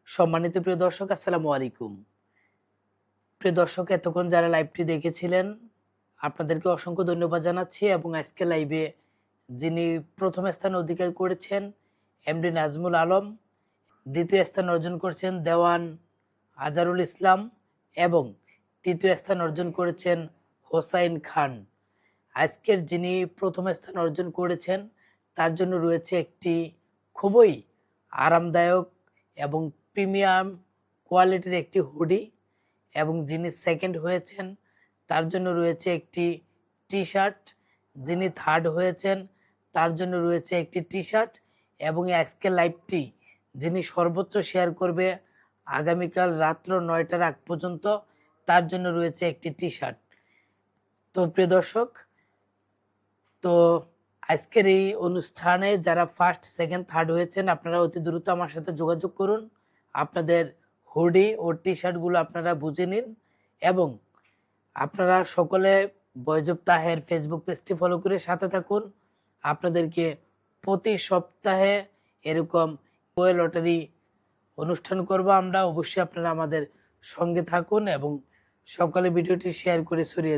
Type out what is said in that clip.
সম্মানিত প্রিয় দর্শক, আসসালামু আলাইকুম। প্রিয় দর্শক, এতক্ষণ যারা লাইভটি দেখেছিলেন আপনাদেরকে অসংখ্য ধন্যবাদ জানাচ্ছি। এবং আজকে লাইভে যিনি প্রথম স্থান অধিকার করেছেন এমডি নাজমুল আলম, দ্বিতীয় স্থান অর্জন করেছেন দেওয়ান আজহারুল ইসলাম এবং তৃতীয় স্থান অর্জন করেছেন হোসাইন খান। আজকের যিনি প্রথম স্থান অর্জন করেছেন তার জন্য রয়েছে একটি খুবই আরামদায়ক এবং প্রিমিয়াম কোয়ালিটির একটি হুডি, এবং যিনি সেকেন্ড হয়েছেন তার জন্য রয়েছে একটি টি শার্ট, যিনি থার্ড হয়েছেন তার জন্য রয়েছে একটি টি শার্ট, এবং আজকের লাইভটি যিনি সর্বোচ্চ শেয়ার করবে আগামীকাল রাত্র 9টার আগ পর্যন্ত তার জন্য রয়েছে একটি টি শার্ট। তো প্রিয় দর্শক, তো আজকের এই অনুষ্ঠানে যারা ফার্স্ট, সেকেন্ড, থার্ড হয়েছেন আপনারা অতি দ্রুত আমার সাথে যোগাযোগ করুন। আপনাদের হুডি ও টি শার্টগুলো আপনারা বুঝে নিন, এবং আপনারা সকলে বয়জব তাহের ফেসবুক পেজটি ফলো করে সাথে থাকুন। আপনাদেরকে প্রতি সপ্তাহে এরকম লটারি অনুষ্ঠান করব আমরা। অবশ্যই আপনারা আমাদের সঙ্গে থাকুন এবং সকলে ভিডিওটি শেয়ার করে ছড়িয়ে দিন।